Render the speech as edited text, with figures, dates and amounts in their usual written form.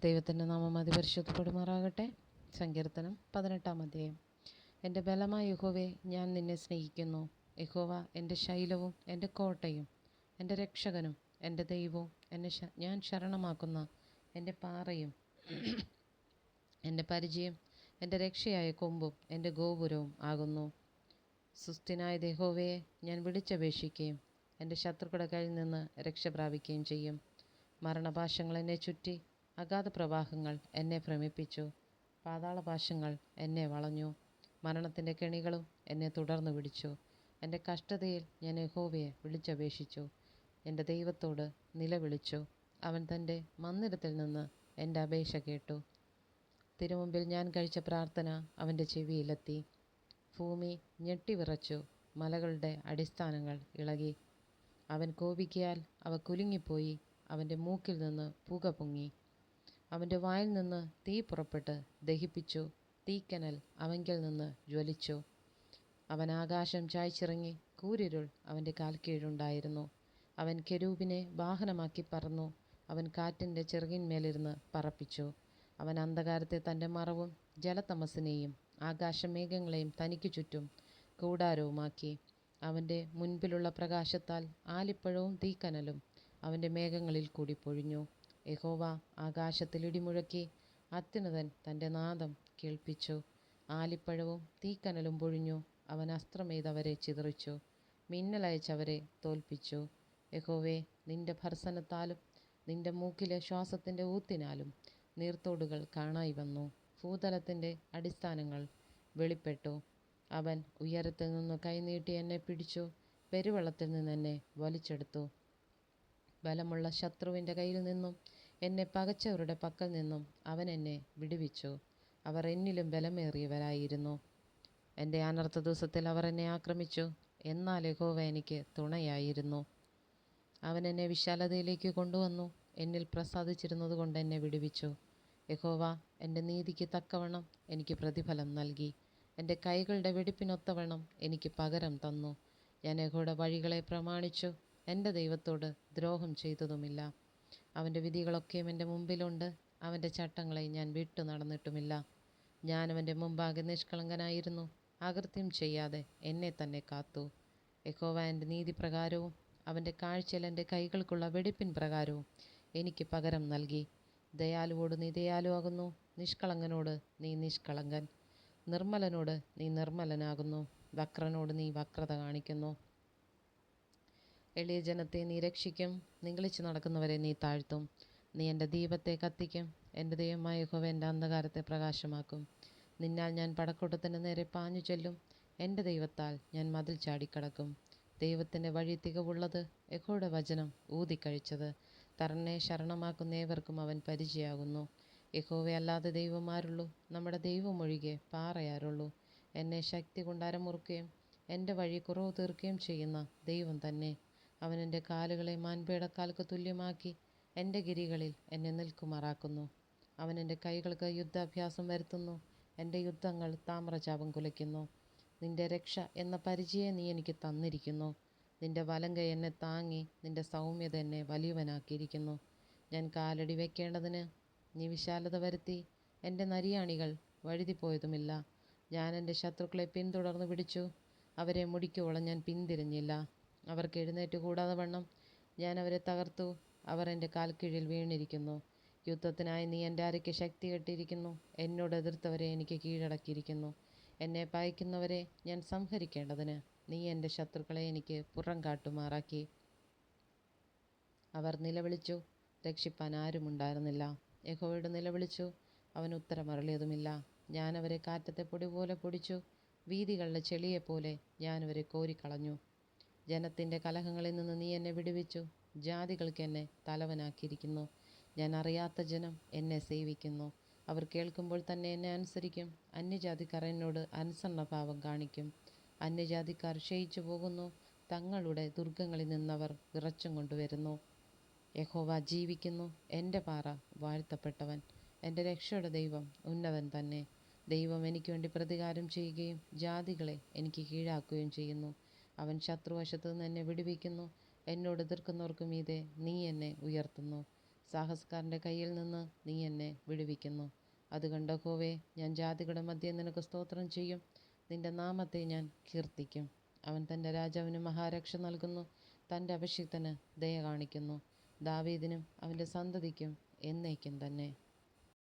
ദൈവത്തിൻ്റെ നാമം അതിപരിശുദ്ധപ്പെടുമാറാകട്ടെ. സങ്കീർത്തനം 18-ാം അധ്യായം. എൻ്റെ ബലമായ യഹോവേ, ഞാൻ നിന്നെ സ്നേഹിക്കുന്നു. യഹോവ എൻ്റെ ശൈലവും എൻ്റെ കോട്ടയും എൻ്റെ രക്ഷകനും എൻ്റെ ദൈവവും ഞാൻ ശരണമാക്കുന്ന എൻ്റെ പാറയും എൻ്റെ പരിചയം എൻ്റെ രക്ഷയായ കൊമ്പും എൻ്റെ ഗോപുരവും ആകുന്നു. സുസ്ഥിനായ യഹോവയെ ഞാൻ വിളിച്ചപേക്ഷിക്കുകയും എൻ്റെ ശത്രുക്കളുടെ കയ്യിൽ നിന്ന് രക്ഷ പ്രാപിക്കുകയും ചെയ്യും. മരണപാശങ്ങൾ എന്നെ ചുറ്റി, അഗാധ പ്രവാഹങ്ങൾ എന്നെ ഭ്രമിപ്പിച്ചു. പാതാളപാശങ്ങൾ എന്നെ വളഞ്ഞു, മരണത്തിൻ്റെ കെണികളും എന്നെ തുടർന്നു പിടിച്ചു. എൻ്റെ കഷ്ടതയിൽ ഞാൻ യഹോവയെ വിളിച്ചപേക്ഷിച്ചു, എൻ്റെ ദൈവത്തോട് നിലവിളിച്ചു. അവൻ തൻ്റെ മന്ദിരത്തിൽ നിന്ന് എൻ്റെ അപേക്ഷ കേട്ടു. തിരുമുമ്പിൽ ഞാൻ കഴിച്ച പ്രാർത്ഥന അവൻ്റെ ചെവിയിലെത്തി. ഭൂമി ഞെട്ടിവിറച്ചു, മലകളുടെ അടിസ്ഥാനങ്ങൾ ഇളകി. അവൻ കോപിക്കയാൽ അവ കുലുങ്ങിപ്പോയി. അവൻ്റെ മൂക്കിൽ നിന്ന് പുക പൊങ്ങി, അവൻ്റെ വായിൽ നിന്ന് തീ പുറപ്പെട്ട് ദഹിപ്പിച്ചു. തീക്കനൽ അവങ്കിൽ നിന്ന് ജ്വലിച്ചു. അവൻ ആകാശം ചായ്ച്ചിറങ്ങി, കൂരിരുൾ അവൻ്റെ കാൽക്കീഴുണ്ടായിരുന്നു. അവൻ കെരൂബിനെ വാഹനമാക്കി പറന്നു. അവൻ കാറ്റിൻ്റെ ചിറകിന്മേലിരുന്ന് പറപ്പിച്ചു. അവൻ അന്ധകാരത്തെ തൻ്റെ മറവും ജലതമസിനെയും ആകാശമേഘങ്ങളെയും തനിക്ക് ചുറ്റും കൂടാരവുമാക്കി. അവൻ്റെ മുൻപിലുള്ള പ്രകാശത്താൽ ആലിപ്പഴവും തീക്കനലും അവൻ്റെ മേഘങ്ങളിൽ കൂടി പൊഴിഞ്ഞു. യഹോവ ആകാശത്തിൽ ഇടിമുഴക്കി, അത്യുന്നതൻ തൻ്റെ നാദം കേൾപ്പിച്ചു. ആലിപ്പഴവും തീക്കനലും പൊഴിഞ്ഞു. അവൻ അസ്ത്രമെയ്തവരെ ചിതറിച്ചു, മിന്നലയച്ചവരെ തോൽപ്പിച്ചു. യഹോവേ, നിൻ്റെ ഭർസനത്താലും നിൻ്റെ മൂക്കിലെ ശ്വാസത്തിൻ്റെ ഊത്തിനാലും നീർത്തോടുകൾ കാണായി വന്നു. ഭൂതലത്തിൻ്റെ അടിസ്ഥാനങ്ങൾ വെളിപ്പെട്ടു. അവൻ ഉയരത്തിൽ നിന്ന് കൈനീട്ടി എന്നെ പിടിച്ചു, പെരുവെള്ളത്തിൽ നിന്ന് എന്നെ വലിച്ചെടുത്തു. ബലമുള്ള ശത്രുവിൻ്റെ കയ്യിൽ നിന്നും എന്നെ പകച്ചവരുടെ പക്കൽ നിന്നും അവൻ എന്നെ വിടുവിച്ചു. അവർ എന്നിലും ബലമേറിയവരായിരുന്നു. എൻ്റെ അനർത്ഥ ദിവസത്തിൽ അവർ എന്നെ ആക്രമിച്ചു, എന്നാൽ യഹോവ എനിക്ക് തുണയായിരുന്നു. അവൻ എന്നെ വിശാലതയിലേക്ക് കൊണ്ടുവന്നു, എന്നിൽ പ്രസാദിച്ചിരുന്നത് കൊണ്ട് എന്നെ വിടുവിച്ചു. യഹോവ എൻ്റെ നീതിക്ക് തക്കവണ്ണം എനിക്ക് പ്രതിഫലം നൽകി. എൻ്റെ കൈകളുടെ വെടിപ്പിനൊത്തവണ്ണം എനിക്ക് പകരം തന്നു. ഞാൻ യഹോവയുടെ വഴികളെ പ്രമാണിച്ചു, എൻ്റെ ദൈവത്തോട് ദ്രോഹം ചെയ്തതുമില്ല. അവൻ്റെ വിധികളൊക്കെയും എൻ്റെ മുമ്പിലുണ്ട്. അവൻ്റെ ചട്ടങ്ങളെ ഞാൻ വിട്ടു നടന്നിട്ടുമില്ല. ഞാൻ അവൻ്റെ മുമ്പാകെ നിഷ്കളങ്കനായിരുന്നു, അകൃത്യം ചെയ്യാതെ എന്നെ തന്നെ കാത്തു. യഹോവ എൻ്റെ നീതിപ്രകാരവും അവൻ്റെ കാഴ്ചയിൽ എൻ്റെ കൈകൾക്കുള്ള വെടിപ്പിൻ പ്രകാരവും എനിക്ക് പകരം നൽകി. ദയാലുവോട് നീ ദയാലുവാകുന്നു, നിഷ്കളങ്കനോട് നീ നിഷ്കളങ്കൻ, നിർമ്മലനോട് നീ നിർമ്മലനാകുന്നു, വക്രനോട് നീ വക്രത കാണിക്കുന്നു. എളിയ ജനത്തെ നീ രക്ഷിക്കും, നിഗളിച്ച് നടക്കുന്നവരെ നീ താഴ്ത്തും. നീ എൻ്റെ ദീപത്തെ കത്തിക്കും, എൻ്റെ ദൈവമായ യഹോവ എൻ്റെ അന്ധകാരത്തെ പ്രകാശമാക്കും. നിന്നാൽ ഞാൻ പടക്കൂട്ടത്തിൻ്റെ നേരെ പാഞ്ഞു ചെല്ലും, എൻ്റെ ദൈവത്താൽ ഞാൻ മതിൽ ചാടിക്കടക്കും. ദൈവത്തിൻ്റെ വഴി തികവുള്ളത്, യഹോവയുടെ വചനം ഊതിക്കഴിച്ചത്. തന്നെ ശരണമാക്കുന്ന ഏവർക്കും അവൻ പരിചയമാകുന്നു. യഹോവയല്ലാതെ ദൈവമാരുള്ളൂ, നമ്മുടെ ദൈവമൊഴികെ പാറയാരുള്ളൂ. എന്നെ ശക്തി കൊണ്ട് അരമുറുക്കുകയും എൻ്റെ വഴി കുറവ് തീർക്കുകയും ചെയ്യുന്ന ദൈവം തന്നെ. അവൻ എൻ്റെ കാലുകളെ മാൻപേടക്കാൽക്ക് തുല്യമാക്കി എൻ്റെ ഗിരികളിൽ എന്നെ നിൽക്കുമാറാക്കുന്നു. അവൻ എൻ്റെ കൈകൾക്ക് യുദ്ധാഭ്യാസം വരുത്തുന്നു, എൻ്റെ യുദ്ധങ്ങൾ താമ്രചാപം കുലയ്ക്കുന്നു. നിൻ്റെ രക്ഷ എന്ന പരിചയം നീ എനിക്ക് തന്നിരിക്കുന്നു. നിൻ്റെ വലങ്കൈ എന്നെ താങ്ങി, നിൻ്റെ സൗമ്യത എന്നെ വലിയവനാക്കിയിരിക്കുന്നു. ഞാൻ കാലടി വയ്ക്കേണ്ടതിന് നീ വിശാലത വരുത്തി, എൻ്റെ നരിയാണികൾ വഴുതിപ്പോയതുമില്ല. ഞാൻ എൻ്റെ ശത്രുക്കളെ പിന്തുടർന്ന് പിടിച്ചു, അവരെ മുടിക്കുവോളം ഞാൻ പിന്തിരിഞ്ഞില്ല. അവർക്ക് എഴുന്നേറ്റ് കൂടാതെ വണ്ണം ഞാൻ അവരെ തകർത്തു. അവർ എൻ്റെ കാൽക്കീഴിൽ വീണിരിക്കുന്നു. യുദ്ധത്തിനായി നീ എൻ്റെ അരയ്ക്ക് ശക്തി കെട്ടിയിരിക്കുന്നു. എന്നോട് എതിർത്തവരെ എനിക്ക് കീഴടക്കിയിരിക്കുന്നു. എന്നെ പകയ്ക്കുന്നവരെ ഞാൻ സംഹരിക്കേണ്ടതിന് നീ എൻ്റെ ശത്രുക്കളെ എനിക്ക് പുറം കാട്ടുമാറാക്കി. അവർ നിലവിളിച്ചു, രക്ഷിപ്പാൻ ആരുമുണ്ടായിരുന്നില്ല. യഹോവയോട് നിലവിളിച്ചു, അവൻ ഉത്തരമരുളിയതുമില്ല. ഞാൻ അവരെ കാറ്റത്തെ പൊടി പോലെ പൊടിച്ചു, വീഥികളിലെ ചെളിയെപ്പോലെ ഞാൻ അവരെ കോരിക്കളഞ്ഞു. ജനത്തിൻ്റെ കലഹങ്ങളിൽ നിന്ന് നീ എന്നെ വിടുവിച്ചു. ജാതികൾക്ക് എന്നെ തലവനാക്കിയിരിക്കുന്നു. ഞാൻ അറിയാത്ത ജനം എന്നെ സേവിക്കുന്നു. അവർ കേൾക്കുമ്പോൾ തന്നെ എന്നെ അനുസരിക്കും. അന്യജാതിക്കാർ എന്നോട് അനുസരണഭാവം കാണിക്കും. അന്യജാതിക്കാർ ക്ഷയിച്ചു പോകുന്നു, തങ്ങളുടെ ദുർഗങ്ങളിൽ നിന്നവർ വിറച്ചും കൊണ്ടുവരുന്നു. യഹോവ ജീവിക്കുന്നു, എൻ്റെ പാറ വാഴ്ത്തപ്പെട്ടവൻ, എൻ്റെ രക്ഷയുടെ ദൈവം ഉന്നതൻ തന്നെ. ദൈവം എനിക്ക് വേണ്ടി പ്രതികാരം ചെയ്യുകയും ജാതികളെ എനിക്ക് കീഴാക്കുകയും ചെയ്യുന്നു. അവൻ ശത്രുവശത്തു നിന്ന് എന്നെ വിടുവിക്കുന്നു. എന്നോട് എതിർക്കുന്നവർക്ക് മീതെ നീ എന്നെ ഉയർത്തുന്നു. സാഹസക്കാരൻ്റെ കയ്യിൽ നിന്ന് നീ എന്നെ വിടുവിക്കുന്നു. അത് കണ്ട യഹോവേ, ഞാൻ ജാതികളുടെ മധ്യേ നിനക്ക് സ്തോത്രം ചെയ്യും. നിന്റെ നാമത്തെ ഞാൻ കീർത്തിക്കും. അവൻ തൻ്റെ രാജാവിന് മഹാരക്ഷ നൽകുന്നു, തൻ്റെ അഭിഷിക്തന് ദയ കാണിക്കുന്നു. ദാവീദിനും അവൻ്റെ സന്തതിക്കും എന്നേക്കും തന്നെ.